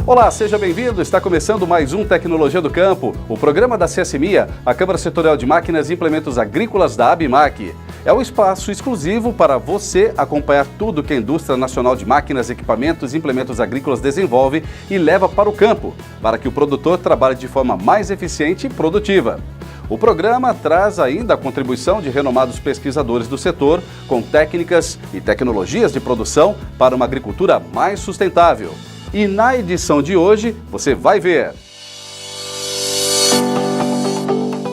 Olá, seja bem-vindo. Está começando mais um Tecnologia do Campo, o programa da CSMIA, a Câmara Setorial de Máquinas e Implementos Agrícolas da ABMAC. É um espaço exclusivo para você acompanhar tudo que a Indústria Nacional de Máquinas, Equipamentos e Implementos Agrícolas desenvolve e leva para o campo, para que o produtor trabalhe de forma mais eficiente e produtiva. O programa traz ainda a contribuição de renomados pesquisadores do setor, com técnicas e tecnologias de produção para uma agricultura mais sustentável. E na edição de hoje, você vai ver.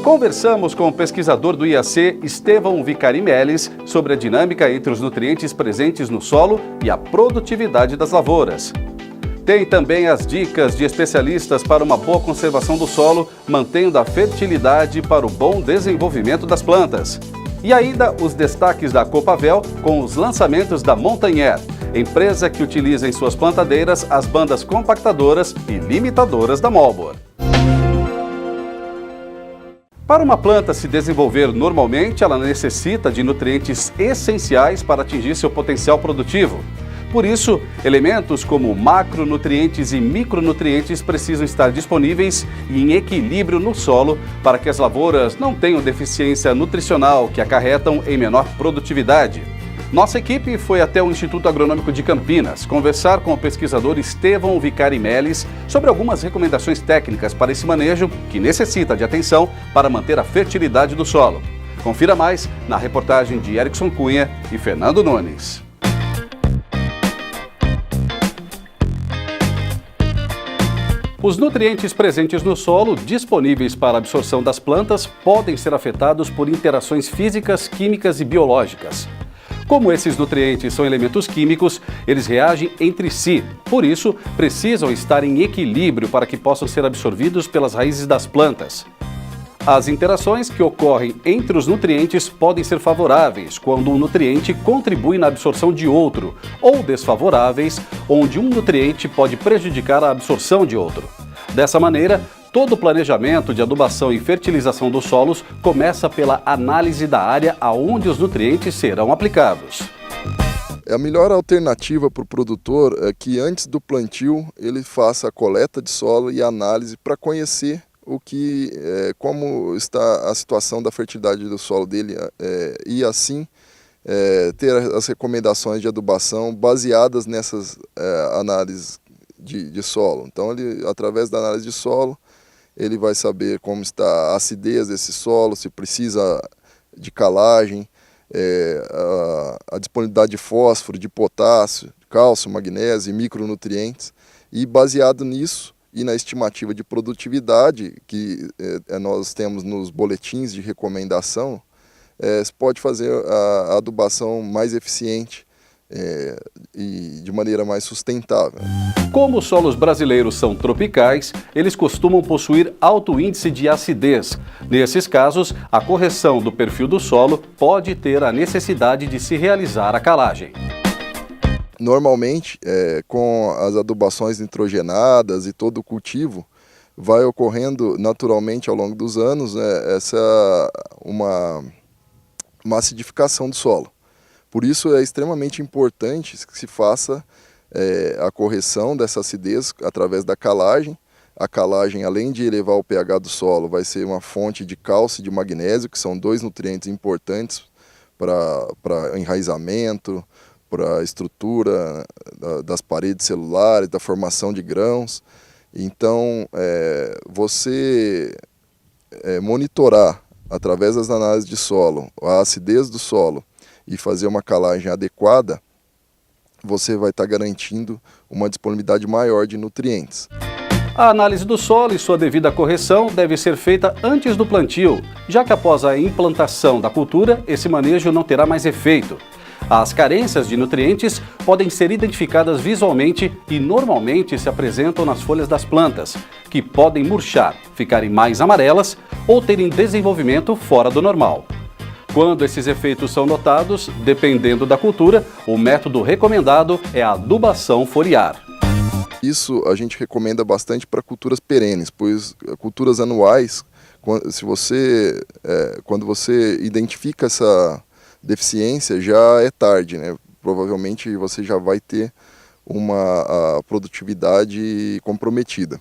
Conversamos com o pesquisador do IAC, Estevão Vicari Meles, sobre a dinâmica entre os nutrientes presentes no solo e a produtividade das lavouras. Tem também as dicas de especialistas para uma boa conservação do solo, mantendo a fertilidade para o bom desenvolvimento das plantas. E ainda os destaques da Copavel com os lançamentos da Montagnard, empresa que utiliza em suas plantadeiras as bandas compactadoras e limitadoras da Marlboro. Para uma planta se desenvolver normalmente, ela necessita de nutrientes essenciais para atingir seu potencial produtivo. Por isso, elementos como macronutrientes e micronutrientes precisam estar disponíveis e em equilíbrio no solo para que as lavouras não tenham deficiência nutricional que acarretam em menor produtividade. Nossa equipe foi até o Instituto Agronômico de Campinas conversar com o pesquisador Estevão Vicari Meles sobre algumas recomendações técnicas para esse manejo que necessita de atenção para manter a fertilidade do solo. Confira mais na reportagem de Erickson Cunha e Fernando Nunes. Os nutrientes presentes no solo, disponíveis para a absorção das plantas, podem ser afetados por interações físicas, químicas e biológicas. Como esses nutrientes são elementos químicos, eles reagem entre si, por isso, precisam estar em equilíbrio para que possam ser absorvidos pelas raízes das plantas. As interações que ocorrem entre os nutrientes podem ser favoráveis, quando um nutriente contribui na absorção de outro, ou desfavoráveis, onde um nutriente pode prejudicar a absorção de outro. Dessa maneira, todo o planejamento de adubação e fertilização dos solos começa pela análise da área aonde os nutrientes serão aplicados. A melhor alternativa para o produtor é que antes do plantio ele faça a coleta de solo e a análise para conhecer como está a situação da fertilidade do solo dele e assim ter as recomendações de adubação baseadas nessas análises de solo. Então, através da análise de solo, ele vai saber como está a acidez desse solo, se precisa de calagem, a disponibilidade de fósforo, de potássio, cálcio, magnésio e micronutrientes. E baseado nisso e na estimativa de produtividade que nós temos nos boletins de recomendação, se pode fazer a adubação mais eficiente e de maneira mais sustentável. Como os solos brasileiros são tropicais, eles costumam possuir alto índice de acidez. Nesses casos, a correção do perfil do solo pode ter a necessidade de se realizar a calagem. Normalmente, com as adubações nitrogenadas e todo o cultivo, vai ocorrendo naturalmente ao longo dos anos uma acidificação do solo. Por isso é extremamente importante que se faça a correção dessa acidez através da calagem. A calagem, além de elevar o pH do solo, vai ser uma fonte de cálcio e de magnésio, que são dois nutrientes importantes para enraizamento, para a estrutura das paredes celulares, da formação de grãos. Então, você monitorar, através das análises de solo, a acidez do solo e fazer uma calagem adequada, você vai estar garantindo uma disponibilidade maior de nutrientes. A análise do solo e sua devida correção deve ser feita antes do plantio, já que após a implantação da cultura, esse manejo não terá mais efeito. As carências de nutrientes podem ser identificadas visualmente e normalmente se apresentam nas folhas das plantas, que podem murchar, ficarem mais amarelas ou terem desenvolvimento fora do normal. Quando esses efeitos são notados, dependendo da cultura, o método recomendado é a adubação foliar. Isso a gente recomenda bastante para culturas perenes, pois culturas anuais, quando você identifica essa deficiência, já é tarde, né? Provavelmente você já vai ter uma produtividade comprometida.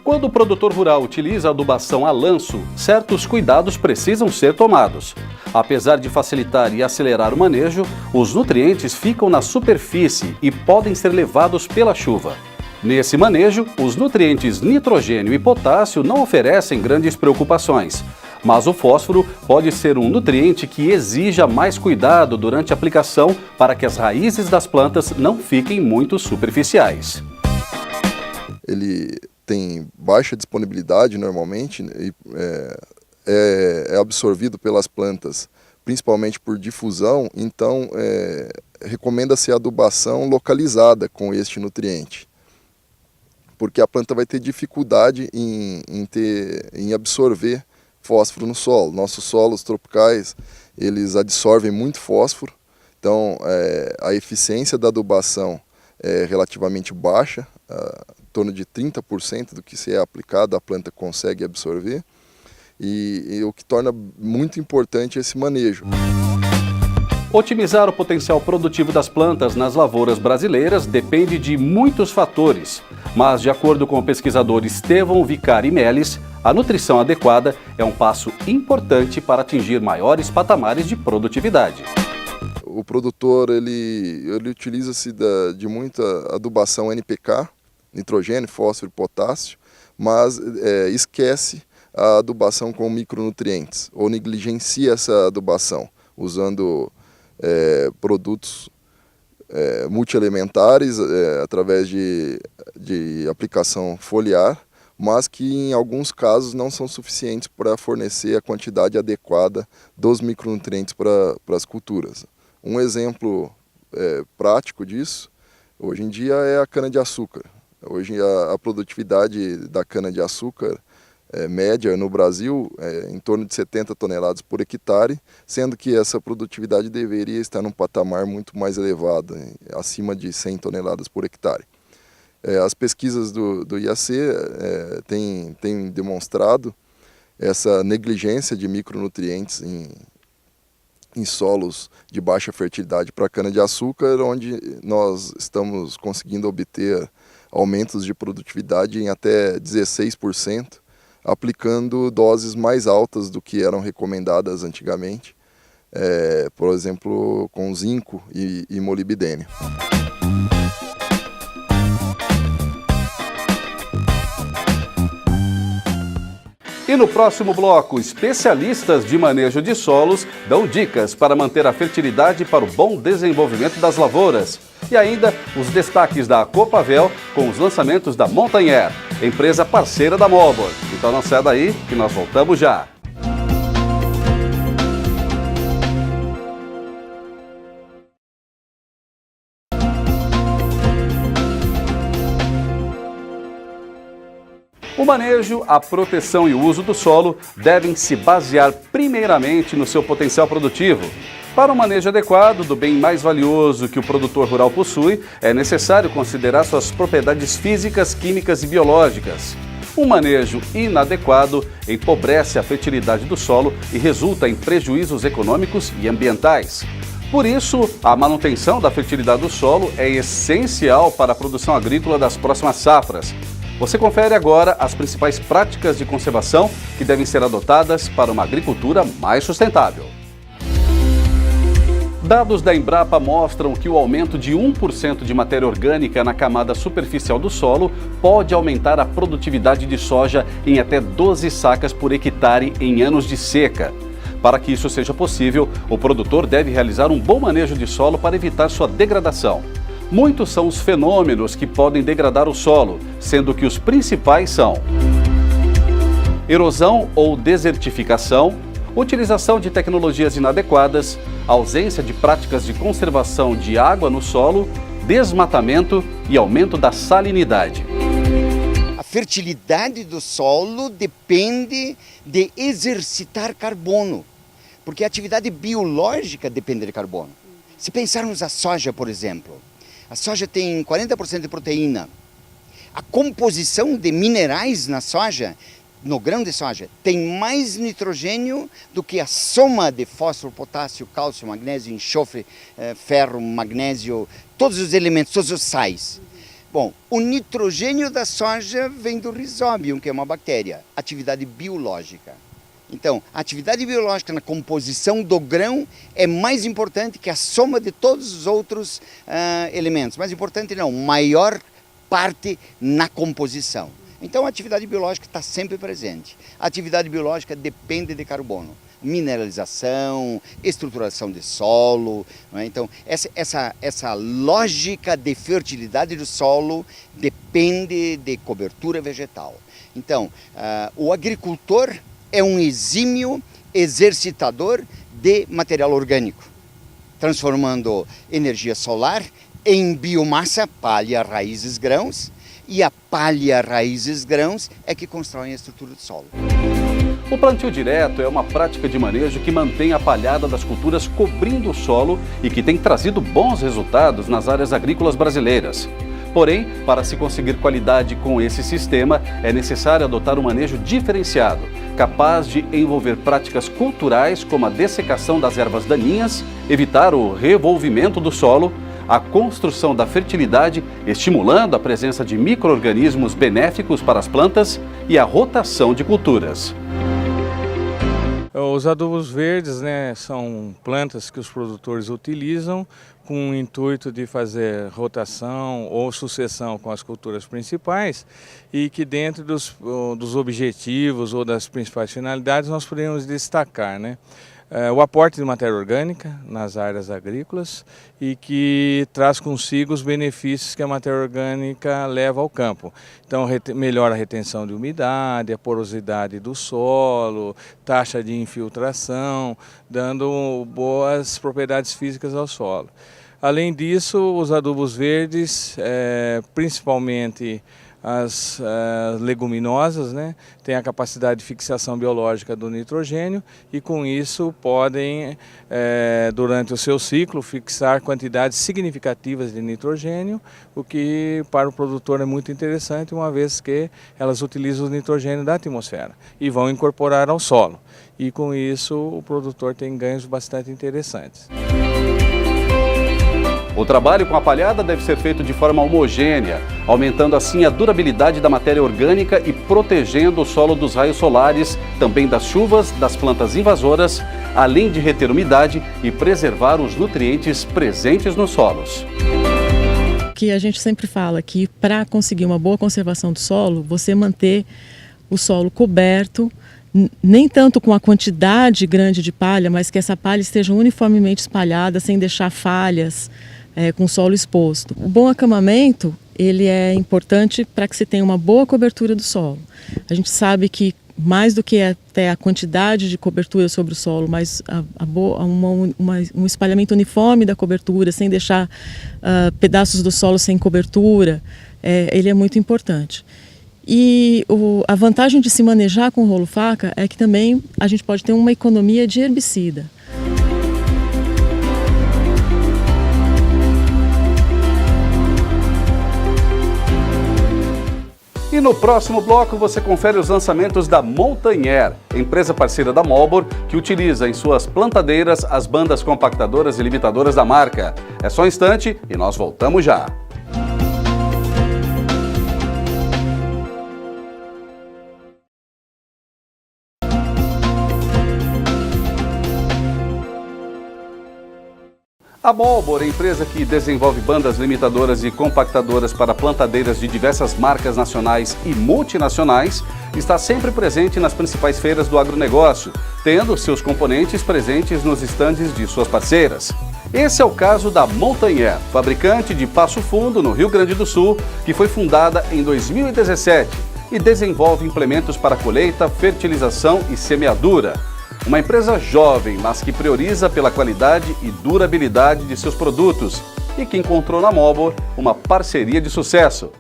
Quando o produtor rural utiliza a adubação a lanço, certos cuidados precisam ser tomados. Apesar de facilitar e acelerar o manejo, os nutrientes ficam na superfície e podem ser levados pela chuva. Nesse manejo, os nutrientes nitrogênio e potássio não oferecem grandes preocupações, mas o fósforo pode ser um nutriente que exija mais cuidado durante a aplicação para que as raízes das plantas não fiquem muito superficiais. Ele tem baixa disponibilidade normalmente e é absorvido pelas plantas, principalmente por difusão, então recomenda-se a adubação localizada com este nutriente, porque a planta vai ter dificuldade em absorver fósforo no solo. Nossos solos tropicais, eles absorvem muito fósforo, então a eficiência da adubação é relativamente baixa, em torno de 30% do que se é aplicado a planta consegue absorver, e o que torna muito importante esse manejo. Otimizar o potencial produtivo das plantas nas lavouras brasileiras depende de muitos fatores, mas de acordo com o pesquisador Estevão Vicari Meles, a nutrição adequada é um passo importante para atingir maiores patamares de produtividade. O produtor ele utiliza-se de muita adubação NPK, nitrogênio, fósforo e potássio, mas esquece a adubação com micronutrientes ou negligencia essa adubação usando produtos multielementares através de aplicação foliar, mas que em alguns casos não são suficientes para fornecer a quantidade adequada dos micronutrientes para as culturas. Um exemplo prático disso, hoje em dia, é a cana-de-açúcar. Hoje a produtividade da cana-de-açúcar média no Brasil é em torno de 70 toneladas por hectare, sendo que essa produtividade deveria estar num patamar muito mais elevado, acima de 100 toneladas por hectare. As pesquisas do IAC têm demonstrado essa negligência de micronutrientes em solos de baixa fertilidade para a cana-de-açúcar, onde nós estamos conseguindo obter aumentos de produtividade em até 16%, aplicando doses mais altas do que eram recomendadas antigamente, por exemplo, com zinco e molibdênio. E no próximo bloco, especialistas de manejo de solos dão dicas para manter a fertilidade para o bom desenvolvimento das lavouras. E ainda os destaques da Copavel com os lançamentos da Montagnard, empresa parceira da Molbor. Então não sai daí que nós voltamos já. O manejo, a proteção e o uso do solo devem se basear primeiramente no seu potencial produtivo. Para o manejo adequado do bem mais valioso que o produtor rural possui, é necessário considerar suas propriedades físicas, químicas e biológicas. Um manejo inadequado empobrece a fertilidade do solo e resulta em prejuízos econômicos e ambientais. Por isso, a manutenção da fertilidade do solo é essencial para a produção agrícola das próximas safras. Você confere agora as principais práticas de conservação que devem ser adotadas para uma agricultura mais sustentável. Dados da Embrapa mostram que o aumento de 1% de matéria orgânica na camada superficial do solo pode aumentar a produtividade de soja em até 12 sacas por hectare em anos de seca. Para que isso seja possível, o produtor deve realizar um bom manejo de solo para evitar sua degradação. Muitos são os fenômenos que podem degradar o solo, sendo que os principais são erosão ou desertificação, utilização de tecnologias inadequadas, ausência de práticas de conservação de água no solo, desmatamento e aumento da salinidade. A fertilidade do solo depende de exercitar carbono, porque a atividade biológica depende de carbono. Se pensarmos a soja, por exemplo, a soja tem 40% de proteína. A composição de minerais na soja, no grão de soja, tem mais nitrogênio do que a soma de fósforo, potássio, cálcio, magnésio, enxofre, ferro, magnésio, todos os elementos, todos os sais. Bom, o nitrogênio da soja vem do Rhizobium, que é uma bactéria, atividade biológica. Então, a atividade biológica na composição do grão é mais importante que a soma de todos os outros elementos. Mais importante não, maior parte na composição. Então, a atividade biológica está sempre presente. A atividade biológica depende de carbono. Mineralização, estruturação de solo. Não é? Então, essa lógica de fertilidade do solo depende de cobertura vegetal. Então, o agricultor é um exímio exercitador de material orgânico, transformando energia solar em biomassa, palha, raízes, grãos, e a palha, raízes, grãos é que constroem a estrutura do solo. O plantio direto é uma prática de manejo que mantém a palhada das culturas cobrindo o solo e que tem trazido bons resultados nas áreas agrícolas brasileiras. Porém, para se conseguir qualidade com esse sistema, é necessário adotar um manejo diferenciado, capaz de envolver práticas culturais como a dessecação das ervas daninhas, evitar o revolvimento do solo, a construção da fertilidade, estimulando a presença de micro-organismos benéficos para as plantas e a rotação de culturas. Os adubos verdes, são plantas que os produtores utilizam com o intuito de fazer rotação ou sucessão com as culturas principais e que dentro dos objetivos ou das principais finalidades nós podemos destacar, o aporte de matéria orgânica nas áreas agrícolas e que traz consigo os benefícios que a matéria orgânica leva ao campo. Então, melhora a retenção de umidade, a porosidade do solo, taxa de infiltração, dando boas propriedades físicas ao solo. Além disso, os adubos verdes, principalmente as leguminosas, têm a capacidade de fixação biológica do nitrogênio e com isso podem, durante o seu ciclo, fixar quantidades significativas de nitrogênio, o que para o produtor é muito interessante, uma vez que elas utilizam o nitrogênio da atmosfera e vão incorporar ao solo. E com isso o produtor tem ganhos bastante interessantes. O trabalho com a palhada deve ser feito de forma homogênea, aumentando assim a durabilidade da matéria orgânica e protegendo o solo dos raios solares, também das chuvas, das plantas invasoras, além de reter umidade e preservar os nutrientes presentes nos solos. Que a gente sempre fala que para conseguir uma boa conservação do solo, você manter o solo coberto, nem tanto com a quantidade grande de palha, mas que essa palha esteja uniformemente espalhada, sem deixar falhas, com o solo exposto. O bom acamamento, ele é importante para que se tenha uma boa cobertura do solo. A gente sabe que mais do que até a quantidade de cobertura sobre o solo, mas um espalhamento uniforme da cobertura, sem deixar pedaços do solo sem cobertura, ele é muito importante. E a vantagem de se manejar com o rolo faca é que também a gente pode ter uma economia de herbicida. E no próximo bloco você confere os lançamentos da Montagnard, empresa parceira da Malbor, que utiliza em suas plantadeiras as bandas compactadoras e limitadoras da marca. É só um instante e nós voltamos já. A Malbor, empresa que desenvolve bandas limitadoras e compactadoras para plantadeiras de diversas marcas nacionais e multinacionais, está sempre presente nas principais feiras do agronegócio, tendo seus componentes presentes nos estandes de suas parceiras. Esse é o caso da Montagnard, fabricante de Passo Fundo, no Rio Grande do Sul, que foi fundada em 2017 e desenvolve implementos para colheita, fertilização e semeadura. Uma empresa jovem, mas que prioriza pela qualidade e durabilidade de seus produtos e que encontrou na Malbor uma parceria de sucesso.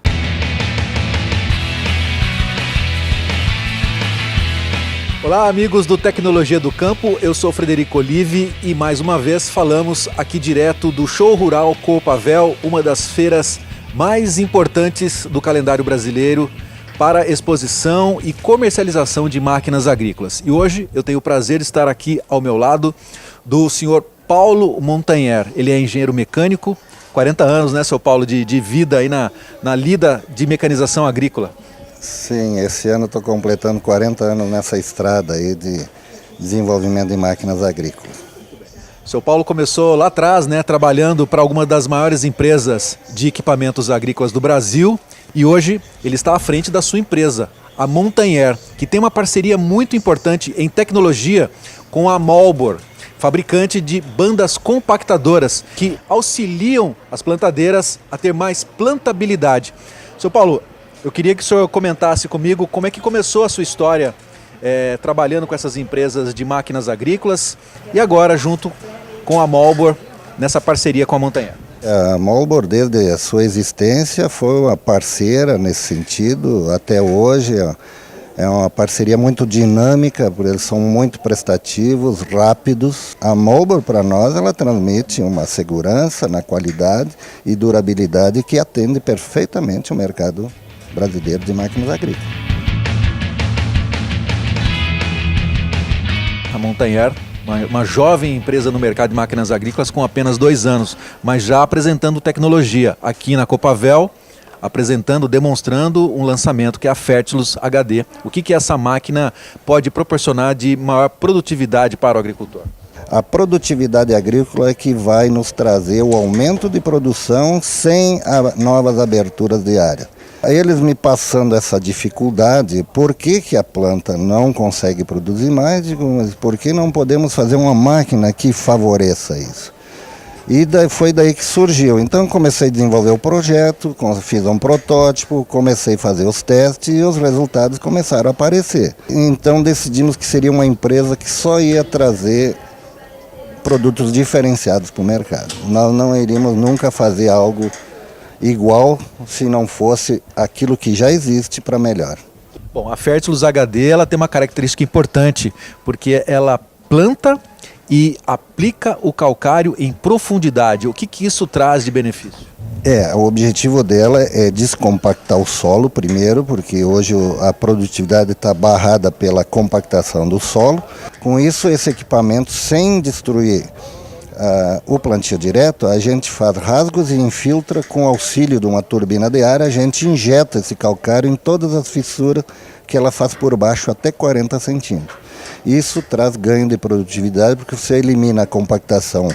Olá, amigos do Tecnologia do Campo, eu sou Frederico Olive e mais uma vez falamos aqui direto do Show Rural Copavel, uma das feiras mais importantes do calendário brasileiro para exposição e comercialização de máquinas agrícolas. E hoje eu tenho o prazer de estar aqui ao meu lado do senhor Paulo Montagnard. Ele é engenheiro mecânico 40 anos, né, seu Paulo, de vida aí na lida de mecanização agrícola. Sim, esse ano estou completando 40 anos nessa estrada aí de desenvolvimento de máquinas agrícolas. Seu Paulo começou lá atrás, né, trabalhando para alguma das maiores empresas de equipamentos agrícolas do Brasil, e hoje ele está à frente da sua empresa, a Montanher, que tem uma parceria muito importante em tecnologia com a Malbor, fabricante de bandas compactadoras que auxiliam as plantadeiras a ter mais plantabilidade. Seu Paulo, eu queria que o senhor comentasse comigo como é que começou a sua história trabalhando com essas empresas de máquinas agrícolas e agora junto com a Malbor nessa parceria com a Montanher. A Malbor, desde a sua existência, foi uma parceira nesse sentido. Até hoje é uma parceria muito dinâmica, porque eles são muito prestativos, rápidos. A Malbor, para nós, ela transmite uma segurança na qualidade e durabilidade que atende perfeitamente o mercado brasileiro de máquinas agrícolas. A Montanher, uma jovem empresa no mercado de máquinas agrícolas com apenas 2 anos, mas já apresentando tecnologia aqui na Copavel, demonstrando um lançamento que é a Fertilus HD. O que essa máquina pode proporcionar de maior produtividade para o agricultor? A produtividade agrícola é que vai nos trazer o aumento de produção sem novas aberturas de área. Eles me passando essa dificuldade, por que a planta não consegue produzir mais? Digo, mas por que não podemos fazer uma máquina que favoreça isso? E foi daí que surgiu. Então comecei a desenvolver o projeto, fiz um protótipo, comecei a fazer os testes e os resultados começaram a aparecer. Então decidimos que seria uma empresa que só ia trazer produtos diferenciados para o mercado. Nós não iríamos nunca fazer algo igual se não fosse aquilo que já existe para melhor. Bom, a Fertilus HD ela tem uma característica importante, porque ela planta e aplica o calcário em profundidade. O que isso traz de benefício? O objetivo dela é descompactar o solo primeiro, porque hoje a produtividade está barrada pela compactação do solo. Com isso, esse equipamento, sem destruir o plantio direto, a gente faz rasgos e infiltra com auxílio de uma turbina de ar, a gente injeta esse calcário em todas as fissuras que ela faz por baixo até 40 centímetros. Isso traz ganho de produtividade porque você elimina a compactação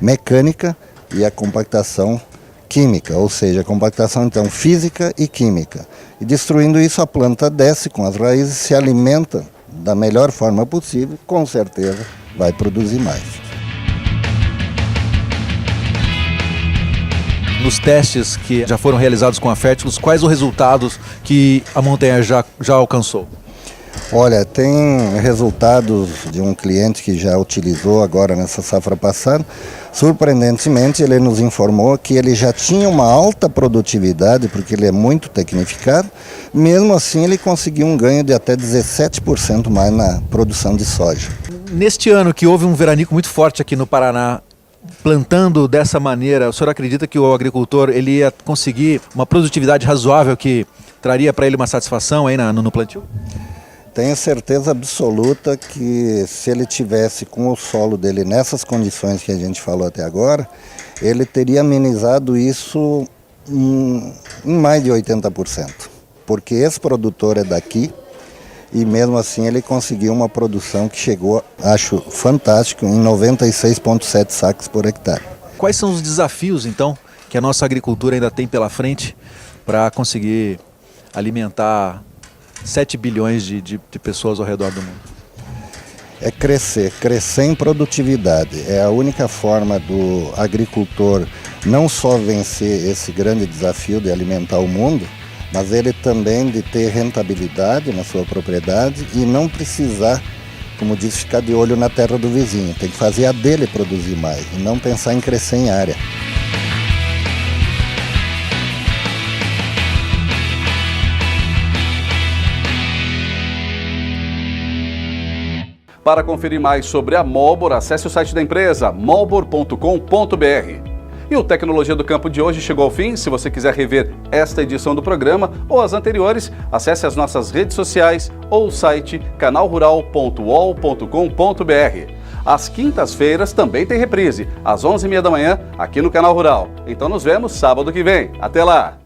mecânica e a compactação química, ou seja, a compactação então física e química. E destruindo isso, a planta desce com as raízes, se alimenta da melhor forma possível, com certeza vai produzir mais. Nos testes que já foram realizados com a Fertilus, quais os resultados que a Montanher já alcançou? Olha, tem resultados de um cliente que já utilizou agora nessa safra passada. Surpreendentemente, ele nos informou que ele já tinha uma alta produtividade, porque ele é muito tecnificado. Mesmo assim, ele conseguiu um ganho de até 17% mais na produção de soja. Neste ano que houve um veranico muito forte aqui no Paraná, plantando dessa maneira, o senhor acredita que o agricultor ele ia conseguir uma produtividade razoável que traria para ele uma satisfação aí no plantio? Tenho certeza absoluta que se ele tivesse com o solo dele nessas condições que a gente falou até agora, ele teria amenizado isso em mais de 80%. Porque esse produtor é daqui e mesmo assim ele conseguiu uma produção que chegou, acho fantástico, em 96,7 sacos por hectare. Quais são os desafios então que a nossa agricultura ainda tem pela frente para conseguir alimentar 7 bilhões de pessoas ao redor do mundo? É crescer em produtividade. É a única forma do agricultor não só vencer esse grande desafio de alimentar o mundo, mas ele também de ter rentabilidade na sua propriedade e não precisar, como diz, ficar de olho na terra do vizinho. Tem que fazer a dele produzir mais e não pensar em crescer em área. Para conferir mais sobre a Malbor, acesse o site da empresa, malbor.com.br. E o Tecnologia do Campo de hoje chegou ao fim. Se você quiser rever esta edição do programa ou as anteriores, acesse as nossas redes sociais ou o site canalrural.uol.com.br. Às quintas-feiras também tem reprise, às 11h30 da manhã, aqui no Canal Rural. Então nos vemos sábado que vem. Até lá!